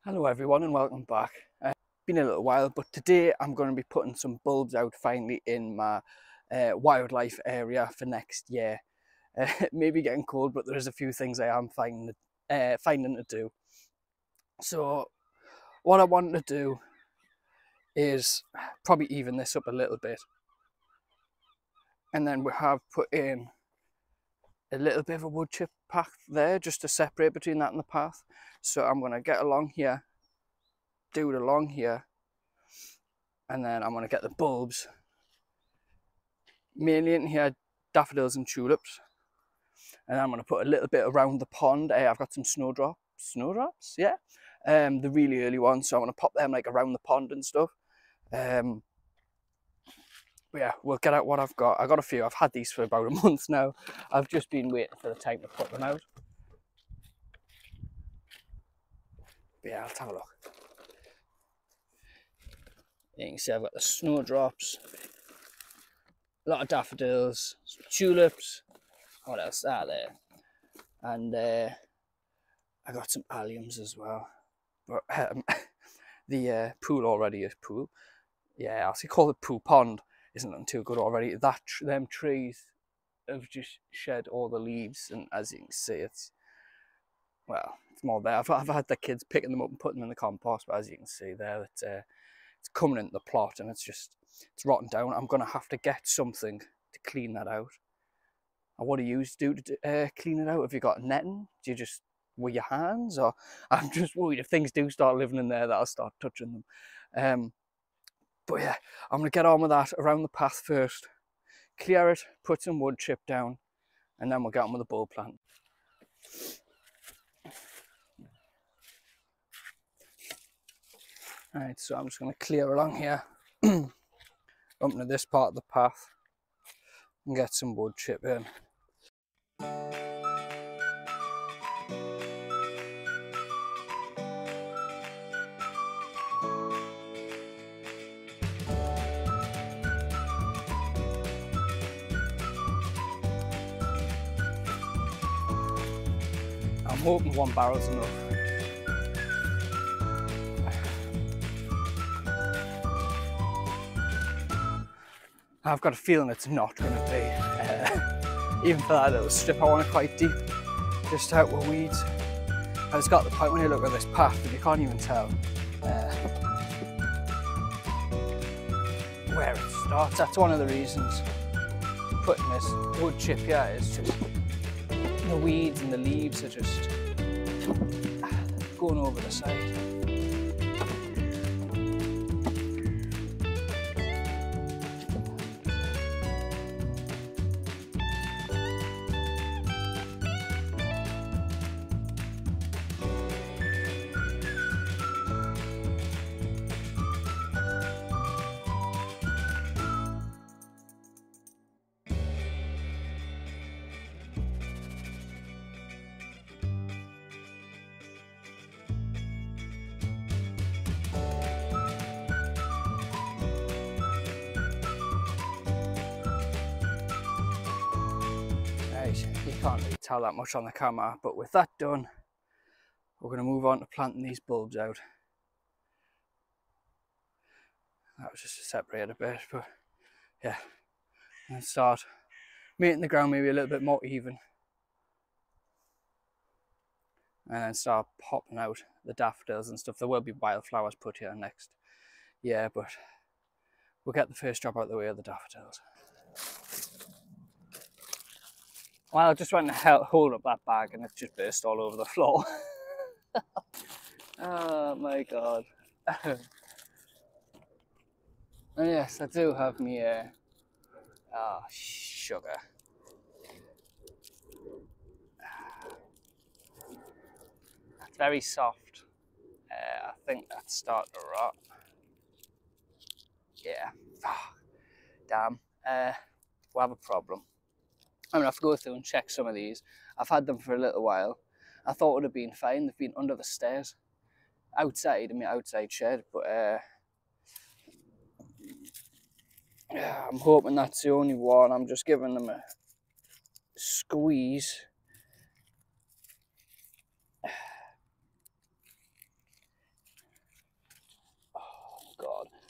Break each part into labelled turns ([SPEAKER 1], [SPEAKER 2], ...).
[SPEAKER 1] Hello everyone and welcome back. It's been a little while, but today I'm going to be putting some bulbs out finally in my wildlife area for next year. It may be getting cold, but there's a few things I am finding to do. So what I want to do is probably even this up a little bit. And then we have put in a little bit of a wood chip path there just to separate between that and the path. So I'm going to get along here, do it along here, and then I'm going to get the bulbs mainly in here, daffodils and tulips, and I'm going to put a little bit around the pond. I've got some snowdrops, yeah, the really early ones, so I'm going to pop them like around the pond and stuff. But yeah, we'll get out what I've got. I got a few. I've had these for about a month now. I've just been waiting for the time to put them out. But yeah, let's have a look. You can see I've got the snowdrops, a lot of daffodils, some tulips. What else are there? And I got some alliums as well. But the pool already is pool. Yeah, I actually call it pool pond. Isn't looking too good already. Them trees have just shed all the leaves, and as you can see, it's more there. I've had the kids picking them up and putting them in the compost, but as you can see there, it's coming into the plot and it's rotten down. I'm gonna have to get something to clean that out. And what do you do to clean it out? Have you got netting? Do you just with your hands? Or I'm just worried if things do start living in there that I'll start touching them. But yeah, I'm gonna get on with that around the path first, clear it, put some wood chip down, and then we'll get on with the bulb plant. Alright, so I'm just gonna clear along here, up to this part of the path, and get some wood chip in. I'm hoping one barrel's enough. I've got a feeling it's not going to be, even for that little strip I want it quite deep, just out with weeds. And it's got the point when you look at this path that you can't even tell where it starts. That's one of the reasons putting this wood chip here is just the weeds and the leaves are just going over the side. You can't really tell that much on the camera, but with that done, we're going to move on to planting these bulbs out. That was just to separate a bit, but yeah, and start making the ground maybe a little bit more even, and then start popping out the daffodils and stuff. There will be wildflowers put here next year, but we'll get the first job out of the way of the daffodils. Well, I just went to hold up that bag and it just burst all over the floor. Oh my god. And yes, I do have me sugar. It's very soft. I think that's starting to rot. Yeah. Oh, damn. We'll have a problem. I'm gonna have to go through and check some of these. I've had them for a little while. I thought it would have been fine. They've been under the stairs, outside in my outside shed, but I'm hoping that's the only one. I'm just giving them a squeeze.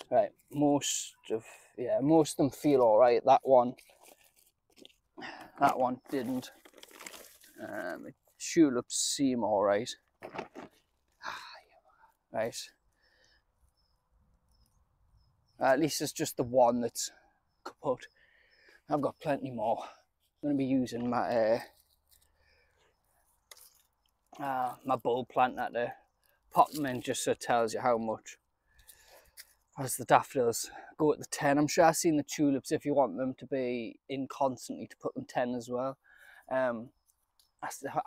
[SPEAKER 1] Right, most of them feel all right. That one didn't. The tulips seem all right. Right. At least it's just the one that's kaput. I've got plenty more. I'm going to be using my my bulb planter to pop them in, just so it tells you how much. As the daffodils go at the 10. I'm sure I've seen the tulips, if you want them to be in constantly, to put them 10 as well. I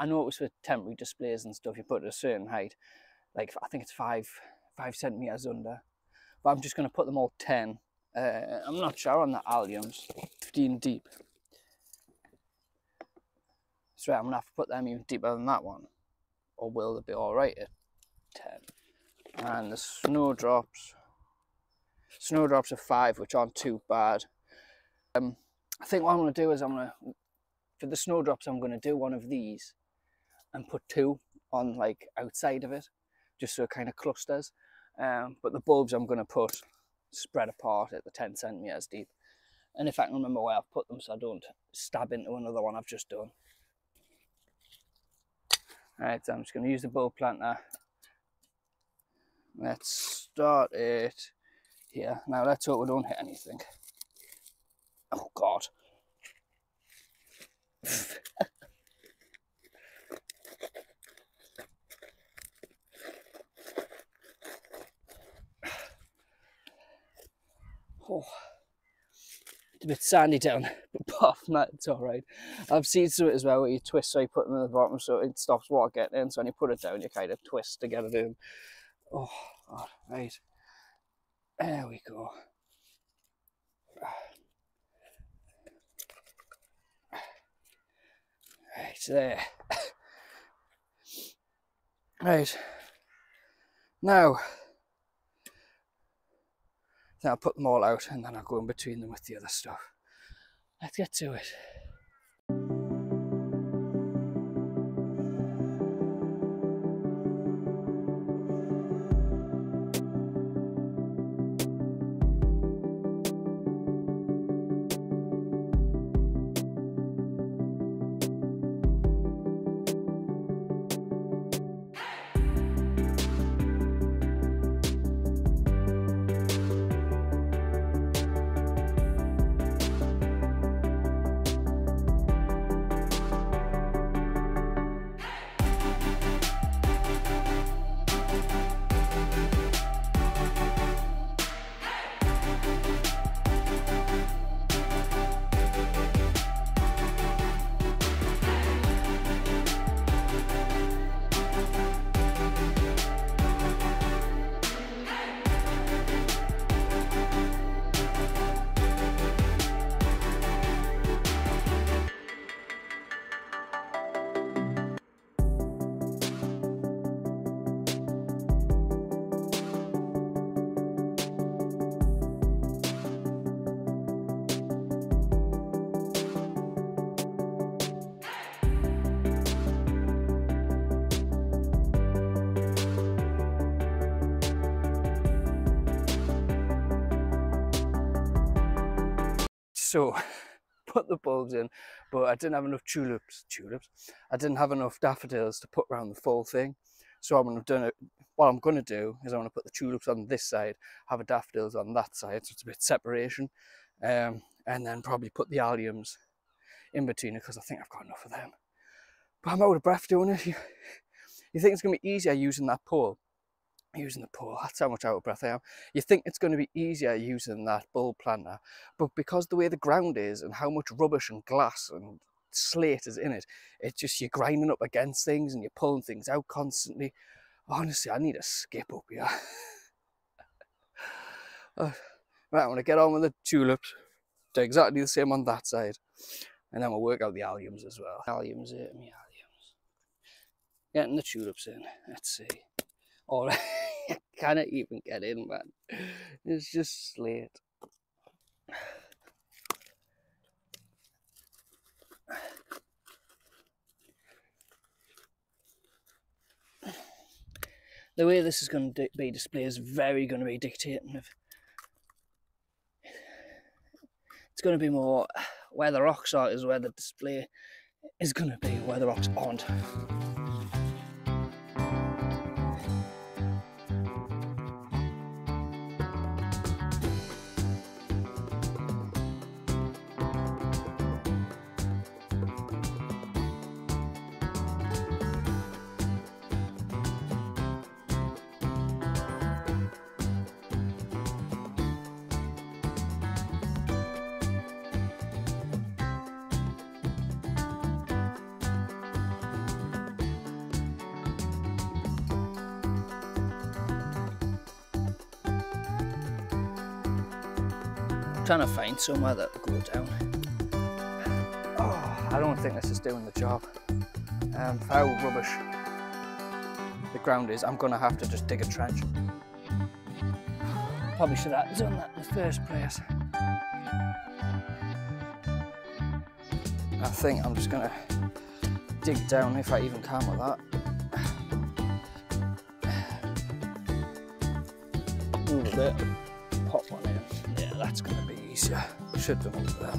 [SPEAKER 1] know it was for temporary displays and stuff, you put it at a certain height, like I think it's 5 centimeters under, but I'm just going to put them all 10. I'm not sure on the alliums. 15 deep. So I'm going to have to put them even deeper than that one, or will they be all right at 10? And the snowdrops are 5, which aren't too bad. I think what I'm going to do is for the snowdrops, I'm going to do one of these and put 2 on like outside of it, just so it kind of clusters. But the bulbs I'm going to put spread apart at the 10 centimeters deep. And if I can remember where I've put them, so I don't stab into another one I've just done. Alright, so I'm just going to use the bulb planter. Let's start it here. Now let's hope we don't hit anything. Oh God. Oh, it's a bit sandy down, but apart from that, it's alright. I've seen some of it as well where you twist, so you put them in the bottom so it stops water getting in, so when you put it down, you kind of twist to get it in. Oh, God, right. There we go. Right, there. Right. Now I'll put them all out and then I'll go in between them with the other stuff. Let's get to it. So, put the bulbs in, but I didn't have enough tulips. I didn't have enough daffodils to put around the full thing. So what I'm going to do is I'm going to put the tulips on this side, have the daffodils on that side, so it's a bit separation, and then probably put the alliums in between it, because I think I've got enough of them. But I'm out of breath doing it. You think it's going to be easier using that pole? Using the pole, that's how much out of breath I am. You think it's going to be easier using that bulb planter, but because the way the ground is and how much rubbish and glass and slate is in it, it's just you're grinding up against things and you're pulling things out constantly. Honestly, I need a skip up here. Right, I'm going to get on with the tulips, do exactly the same on that side, and then we'll work out the alliums as well. Alliums. Getting the tulips in, let's see. Alright. I can't even get in, man. It's just slate. The way this is going to be displayed is very going to be dictating of It's going to be more where the rocks are is where the display is going to be, where the rocks aren't. Trying to find somewhere that will go down. Oh, I don't think this is doing the job. How rubbish the ground is, I'm gonna have to just dig a trench. Probably should have done that in the first place. I think I'm just gonna dig down if I even can with that. Move a bit, pop one in. Yeah, that's gonna be easier. Should have done it there.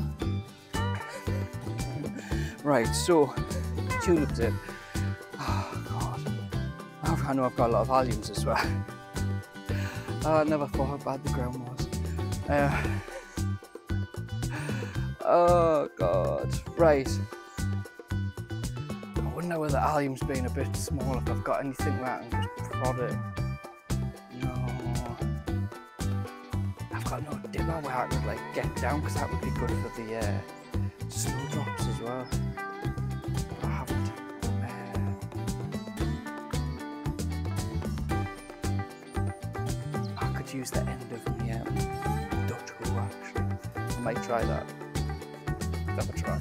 [SPEAKER 1] Right, so tulips in. Oh god. I know I've got a lot of alliums as well. I never thought how bad the ground was. Oh god. Right. I wonder whether allium's being a bit small, if I've got anything that I can just prod it. Got no dimmer where I could like get down, because that would be good for the snowdrops as well. But I haven't. I could use the end of the Dutch hoe actually. I might try that. Have a try.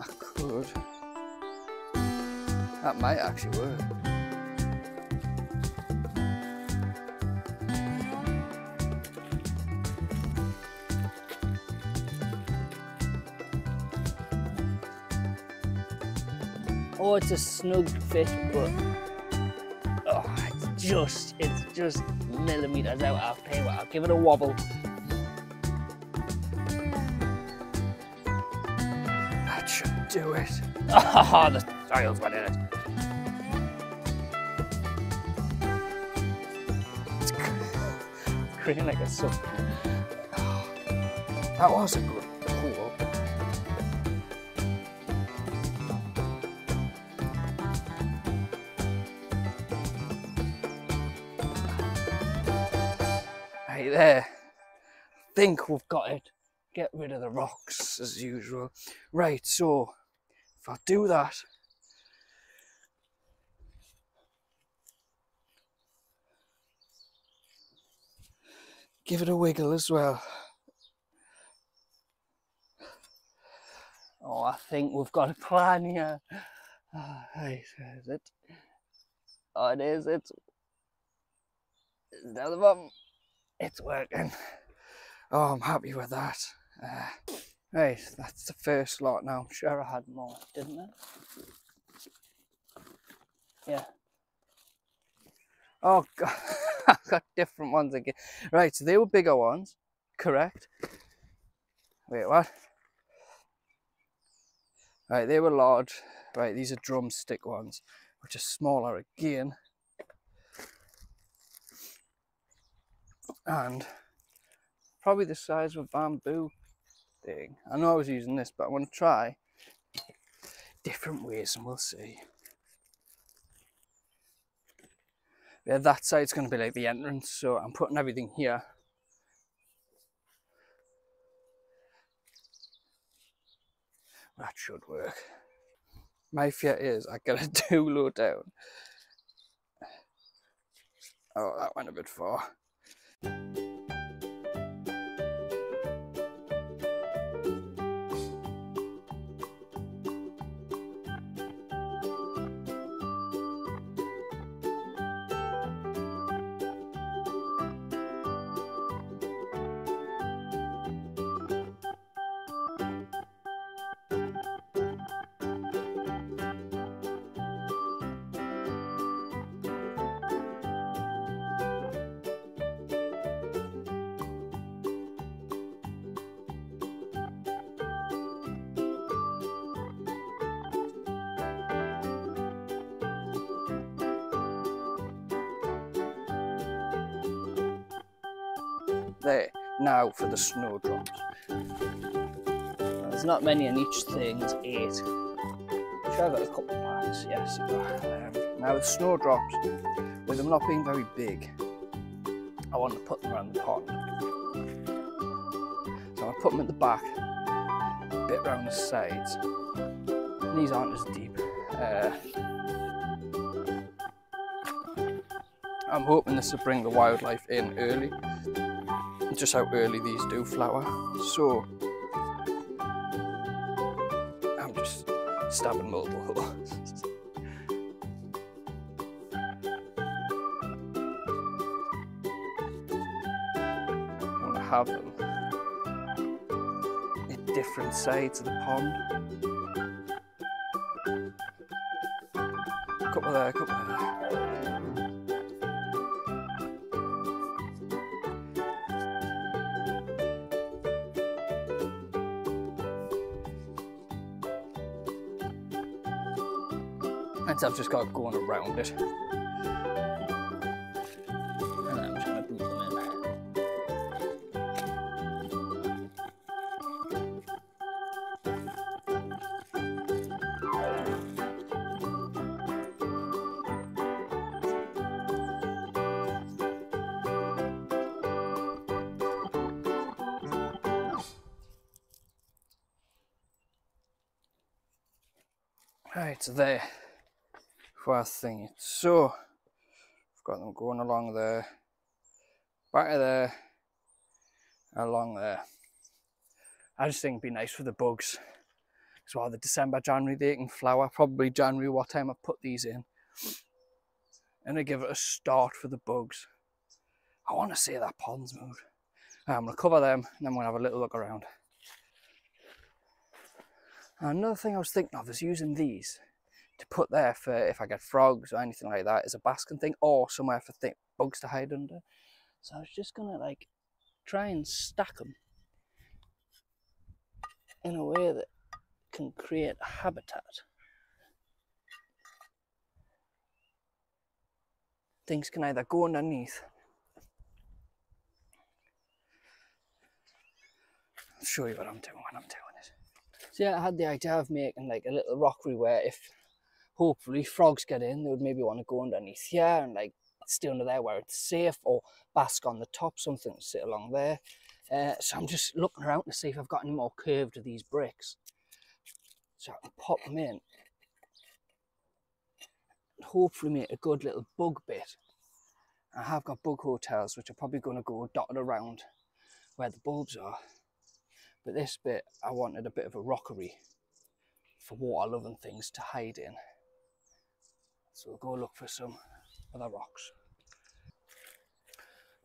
[SPEAKER 1] I could. That might actually work. Oh, it's a snug fit, but oh, it's just millimeters out. I'll tell you what, I'll give it a wobble. That should do it. Oh, the soil's went in it. It's green like a sun. Oh, that was a good pull. Right there. I think we've got it. Get rid of the rocks as usual. Right, so if I do that, give it a wiggle as well. Oh, I think we've got a plan here. Oh, right, is it? Oh, it is. It's down the bottom. It's working. Oh, I'm happy with that. Right, that's the first lot now. I'm sure I had more, didn't I? Yeah. Oh god, I've got different ones again. Right, so they were bigger ones, correct? Wait, what? Right, they were large. Right, these are drumstick ones, which are smaller again. And probably the size of a bamboo thing. I know I was using this, but I want to try different ways and we'll see. Yeah, that side's going to be like the entrance, so I'm putting everything here. That should work. My fear is I got it too low down. Oh, that went a bit far. There, now for the snowdrops. There's not many in each thing, there's 8. I'm sure I've got a couple of packs, yes. Now the snowdrops, with them not being very big, I want to put them around the pond. So I'll put them at the back, a bit around the sides. And these aren't as deep. I'm hoping this will bring the wildlife in early. Just how early these do flower. So I'm just stabbing multiple holes. I want to have them at different sides of the pond. A couple there, a couple there. And so I've just got going around it. And I'm just going to boot them in. Right, so there. First thing, so I've got them going along there, back of there, along there. I just think it'd be nice for the bugs. So while the December, January they can flower, probably January what time I put these in. And I give it a start for the bugs. I want to see that pond's moved. I'm going to cover them and then we'll have a little look around. And another thing I was thinking of is using these to put there for if I get frogs or anything like that as a basking thing, or somewhere for bugs to hide under. So I was just gonna like try and stack them in a way that can create a habitat. Things can either go underneath. I'll show you what I'm doing when I'm doing it. So yeah, I had the idea of making like a little rockery where if hopefully frogs get in, they would maybe want to go underneath here and like stay under there where it's safe, or bask on the top, something to sit along there. So I'm just looking around to see if I've got any more curved of these bricks, so I can pop them in and hopefully make a good little bug bit. I have got bug hotels which are probably going to go dotted around where the bulbs are, but this bit I wanted a bit of a rockery for water loving things to hide in. So we'll go look for some other rocks.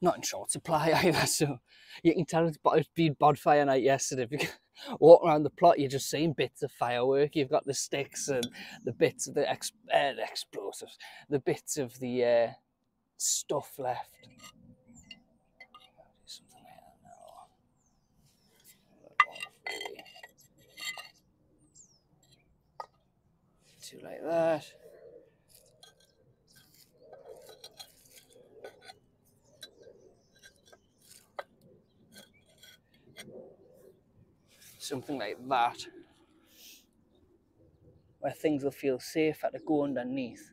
[SPEAKER 1] Not in short supply either, so you can tell it's been bonfire night yesterday. If you walk around the plot, you're just seeing bits of firework. You've got the sticks and the bits of the explosives, the bits of the stuff left. Something like that now. Two like that. Something like that, where things will feel safer to go underneath.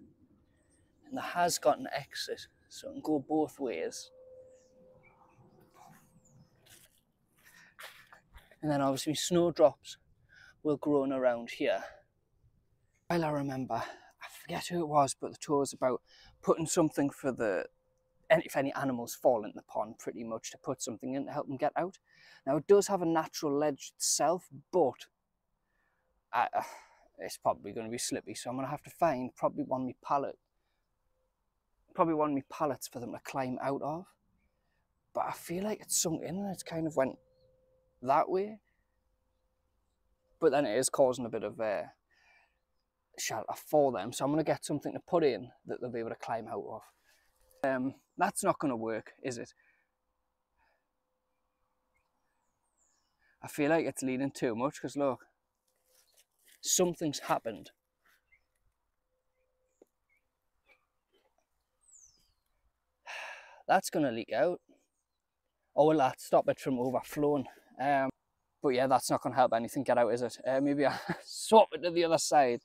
[SPEAKER 1] And there has got an exit, so it can go both ways. And then obviously snowdrops will grow around here. While I remember, I forget who it was, but the tour was about putting something for the, if any animals fall in the pond, pretty much to put something in to help them get out. Now it does have a natural ledge itself, but it's probably going to be slippy, so I'm going to have to find probably one of my pallets for them to climb out of. But I feel like it's sunk in and it's kind of went that way. But then it is causing a bit of shelter for them, so I'm going to get something to put in that they'll be able to climb out of. That's not going to work, is it? I feel like it's leaning too much, because look, something's happened. That's going to leak out. or will that stop it from overflowing? But yeah, that's not going to help anything get out, is it? Maybe I swap it to the other side.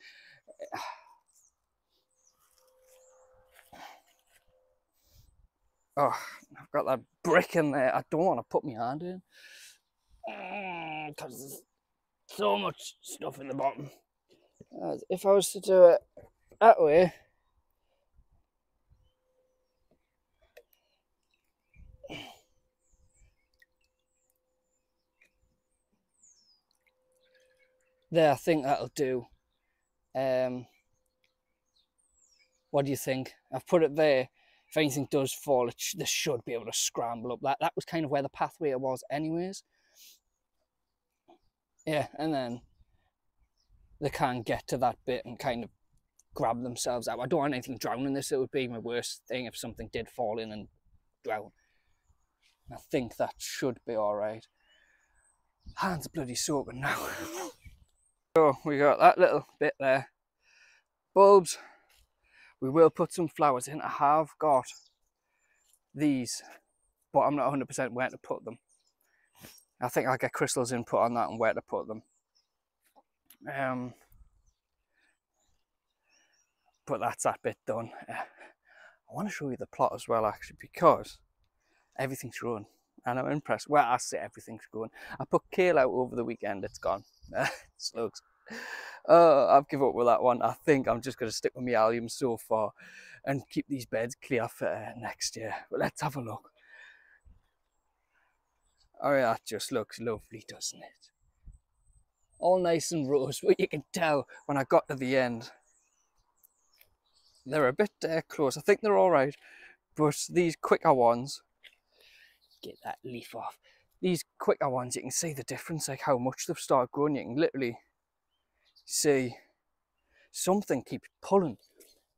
[SPEAKER 1] Oh, I've got that brick in there. I don't want to put my hand in because there's so much stuff in the bottom. If I was to do it that way, there, I think that'll do. What do you think? I've put it there. If anything does fall, this should be able to scramble up. That was kind of where the pathway was anyways. Yeah, and then they can get to that bit and kind of grab themselves out. I don't want anything drowning this. It would be my worst thing if something did fall in and drown. I think that should be all right. Hands are bloody soaking now. So we got that little bit there. Bulbs. We will put some flowers in. I have got these, but I'm not 100% where to put them. I think I'll get Crystal's input on that and where to put them. But that's that bit done. I want to show you the plot as well, actually, because everything's growing and I'm impressed. Well, I say everything's growing. I put kale out over the weekend. It's gone. Slugs. I've given up with that one. I think I'm just going to stick with my allium so far and keep these beds clear for next year. But let's have a look. Oh, yeah, that just looks lovely, doesn't it? All nice and rose, but you can tell when I got to the end, they're a bit close. I think they're all right, but these quicker ones, get that leaf off. These quicker ones, you can see the difference, like how much they've started growing. You can literally see something keeps pulling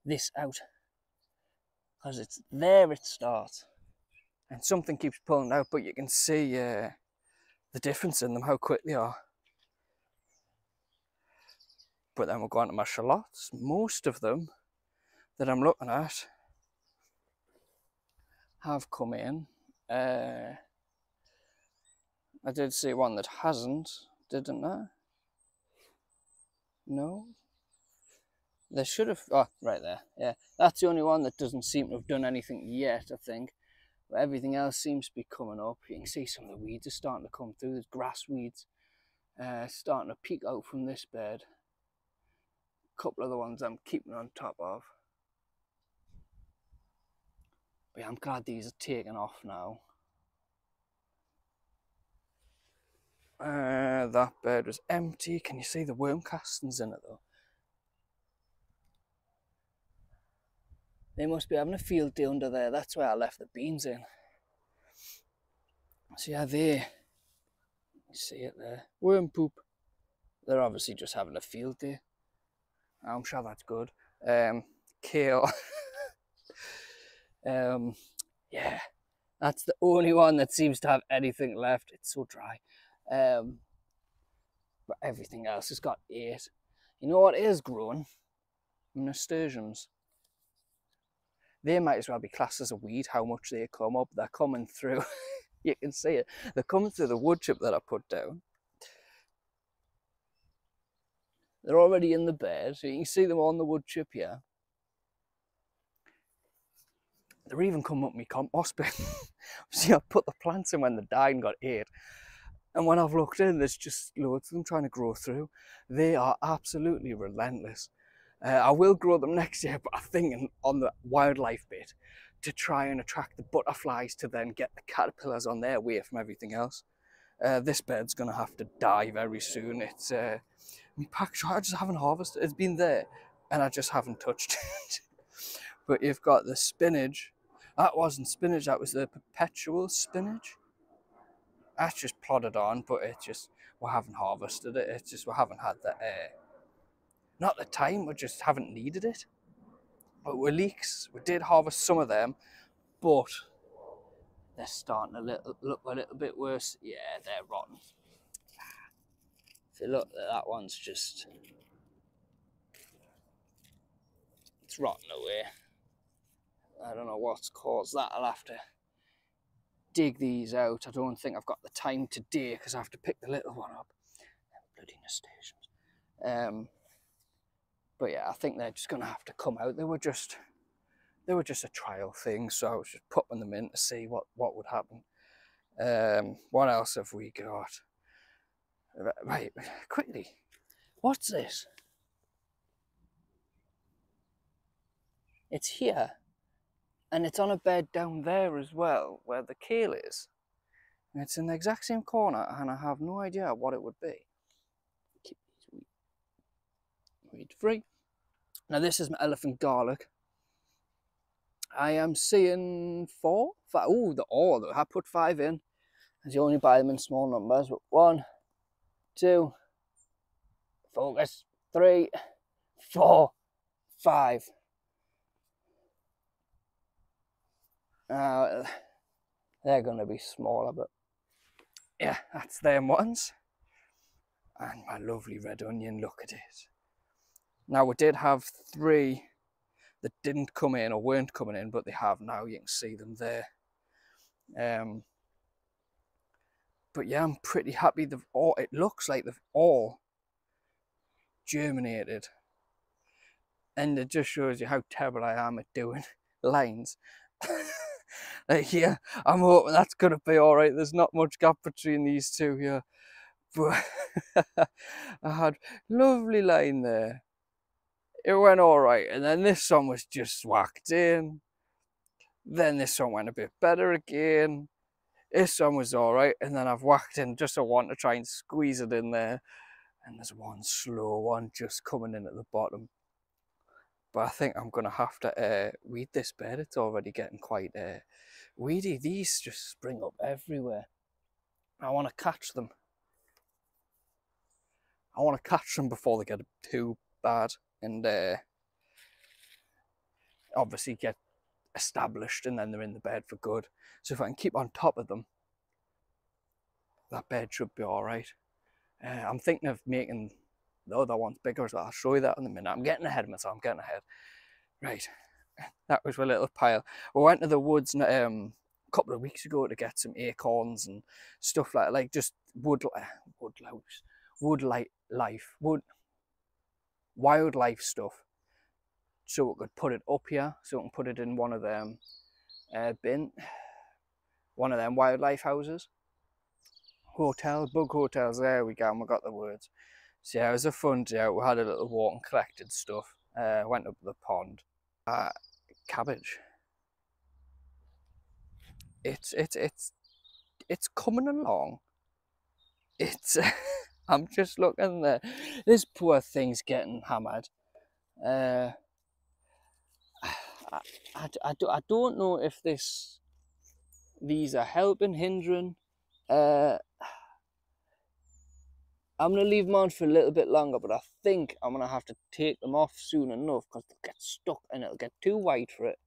[SPEAKER 1] this out because it's there it starts and something keeps pulling out, but you can see the difference in them, how quick they are. But then we'll go on to my shallots. Most of them that I'm looking at have come in. I did see one that hasn't, didn't I? No? They should have, oh, right there, yeah. That's the only one that doesn't seem to have done anything yet, I think. But everything else seems to be coming up. You can see some of the weeds are starting to come through. There's grass weeds starting to peek out from this bed. A couple of the ones I'm keeping on top of. But yeah, I'm glad these are taking off now. That bed was empty. Can you see the worm castings in it though? They must be having a field day under there. That's where I left the beans in. So yeah, you see it there. Worm poop. They're obviously just having a field day. I'm sure that's good. Kale. Yeah, that's the only one that seems to have anything left. It's so dry. But everything else has got 8. You know what is growing? Nasturtiums. They might as well be classed as a weed, how much they come up. They're coming through. You can see it. They're coming through the wood chip that I put down. They're already in the bed, so you can see them on the wood chip here. They're even coming up my compost bin. See, I put the plants in when they died and got 8. And when I've looked in, there's just loads of them trying to grow through. They are absolutely relentless. I will grow them next year, but I'm thinking on the wildlife bit to try and attract the butterflies to then get the caterpillars on their way from everything else. This bed's going to have to die very soon. It's my pack shot, I just haven't harvested. It's been there and I just haven't touched it. But you've got the spinach. That wasn't spinach, that was the perpetual spinach. That's just plodded on, but it just, we haven't harvested it. It's just, we haven't had the, not the time, we just haven't needed it. But with leeks, we did harvest some of them, but they're starting to look a little bit worse. Yeah, they're rotten. If you look, that one's just, it's rotten away. I don't know what's caused that. I'll have to dig these out. I don't think I've got the time today because I have to pick the little one up. Bloody nasturtiums. But yeah, I think they're just gonna have to come out. They were just a trial thing, so I was just putting them in to see what would happen. What else have we got? Right, quickly. What's this? It's here, and it's on a bed down there as well, where the kale is. And it's in the exact same corner, and I have no idea what it would be. Keep these weed free. Now this is my elephant garlic. I am seeing 4, 5. Oh, I put 5 in. As you only buy them in small numbers. But 1, 2, focus, 3, 4, 5. They're going to be smaller, but yeah, that's them ones. And my lovely red onion, look at it. Now we did have 3 that didn't come in or weren't coming in, but they have now. You can see them there. But yeah, I'm pretty happy. It looks like they've all germinated. And it just shows you how terrible I am at doing lines. Like here, I'm hoping that's going to be alright. There's not much gap between these two here. But I had lovely line there. It went alright. And then this one was just whacked in. Then this one went a bit better again. This one was alright. And then I've whacked in just a one to try and squeeze it in there. And there's one slow one just coming in at the bottom. But I think I'm going to have to weed this bed. It's already getting quite weedy. These just spring up everywhere. I want to catch them. I want to catch them before they get too bad. And obviously get established and then they're in the bed for good. So if I can keep on top of them, that bed should be alright. I'm thinking of making the other ones bigger as well. I'll show you that in a minute. I'm getting ahead of myself. I'm getting ahead. Right, that was a little pile. We went to the woods a couple of weeks ago to get some acorns and stuff like just wildlife stuff. So we could put it up here. So we can put it in one of them one of them wildlife houses. Bug hotels, there we go, and we got the words. So yeah, it was a fun day out. We had a little walk and collected stuff. Went up the pond. Cabbage. It's coming along. It's I'm just looking there. This poor thing's getting hammered. I don't know if these are helping, hindering. I'm going to leave them on for a little bit longer, but I think I'm going to have to take them off soon enough because they'll get stuck and it'll get too white for it.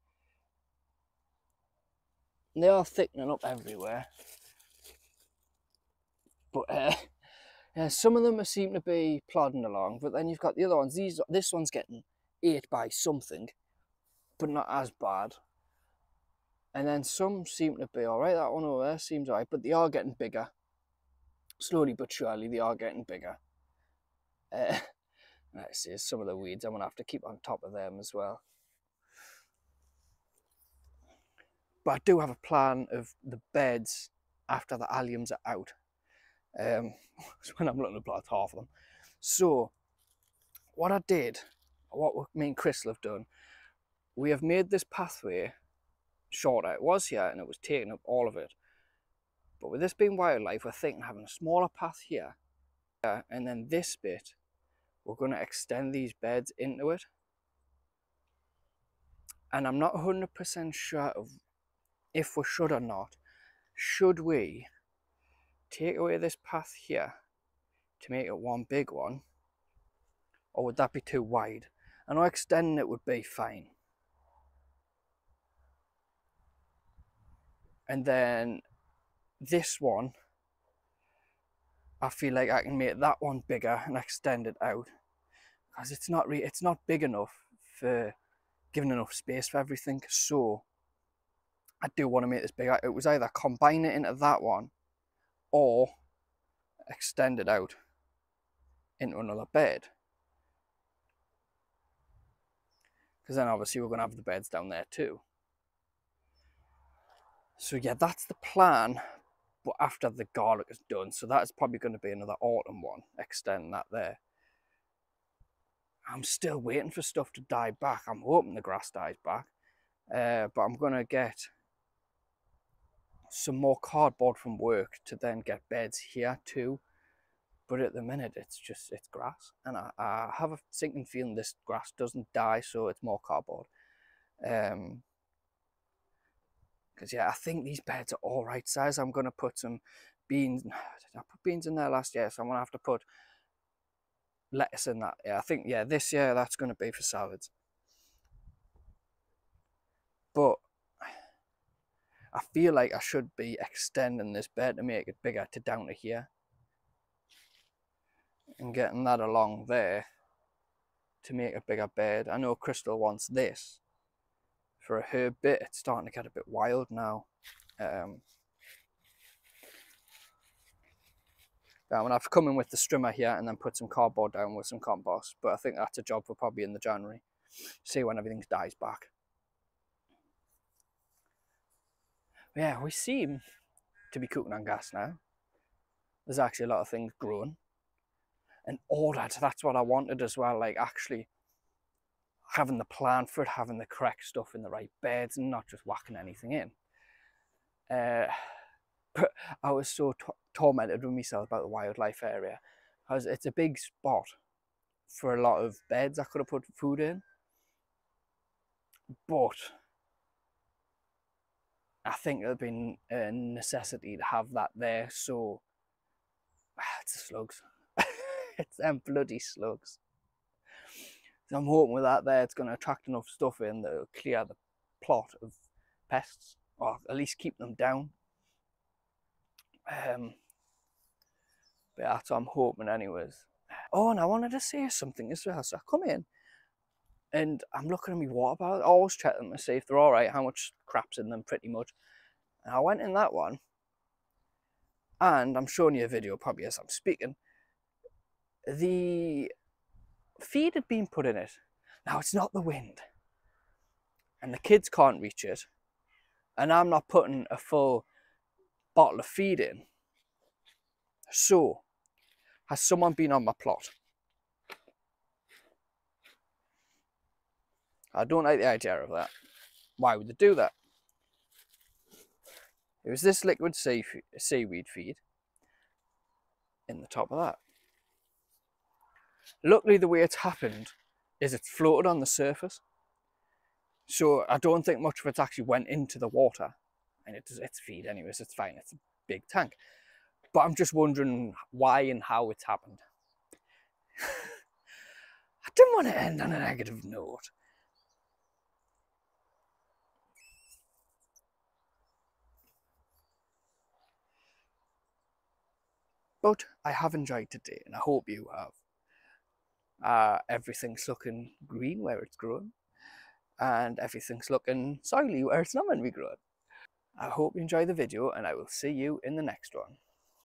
[SPEAKER 1] And they are thickening up everywhere. But yeah, some of them seem to be plodding along, but then you've got the other ones. This one's getting ate by something, but not as bad. And then some seem to be alright. That one over there seems alright, but they are getting bigger. Slowly but surely, they are getting bigger. Let's see, some of the weeds, I'm going to have to keep on top of them as well. But I do have a plan of the beds after the alliums are out. When I'm looking to plant half of them. So, what I did, what me and Crystal have done, we have made this pathway shorter. It was here and it was taking up all of it. But with this being wildlife, we're thinking having a smaller path here. And then this bit, we're going to extend these beds into it. And I'm not 100% sure of if we should or not. Should we take away this path here to make it one big one? Or would that be too wide? I know extending it would be fine. And then this one, I feel like I can make that one bigger and extend it out, because it's not big enough for giving enough space for everything. So I do want to make this bigger. It was either combine it into that one or extend it out into another bed. Because then obviously we're going to have the beds down there too. So yeah, that's the plan. But after the garlic is done, so that's probably going to be another autumn one. Extend that there. I'm still waiting for stuff to die back. I'm hoping the grass dies back. But I'm going to get some more cardboard from work to then get beds here too. But at the minute, it's grass. And I have a sinking feeling this grass doesn't die, so it's more cardboard. Because yeah, I think these beds are all right size. I'm going to put some beans. I put beans in there last year, so I'm going to have to put lettuce in that. Yeah, I think, yeah, this year that's going to be for salads. But I feel like I should be extending this bed to make it bigger to down to here. And getting that along there to make a bigger bed. I know Crystal wants this for her bit. It's starting to get a bit wild now. I'm going to have to come in with the strimmer here and then put some cardboard down with some compost. But I think that's a job for probably in the January. See when everything dies back. Yeah, we seem to be cooking on gas now. There's actually a lot of things growing. And ordered, that's what I wanted as well. Like actually having the plan for it, having the correct stuff in the right beds and not just whacking anything in. But I was so tormented with myself about the wildlife area. It's a big spot for a lot of beds I could have put food in. But I think it'll be a necessity to have that there. So it's the slugs. It's them bloody slugs. So I'm hoping with that there, it's going to attract enough stuff in that will clear the plot of pests, or at least keep them down. But that's what I'm hoping anyways. Oh, and I wanted to say something as well. So I come in and I'm looking at my water bottle. I always check them to see if they're all right, how much crap's in them pretty much. And I went in that one and I'm showing you a video probably as I'm speaking. The feed had been put in it. Now it's not the wind and the kids can't reach it, and I'm not putting a full bottle of feed in. So has someone been on my plot? I don't like the idea of that. Why would they do that? It was this liquid seaweed feed in the top of that. Luckily the way it's happened is it's floated on the surface. So I don't think much of it actually went into the water. And it's feed anyways, it's fine, it's a big tank. But I'm just wondering why and how it's happened. I didn't want to end on a negative note. But I have enjoyed today and I hope you have. Everything's looking green where it's growing. And everything's looking soily where it's not meant to be growing. I hope you enjoy the video and I will see you in the next one.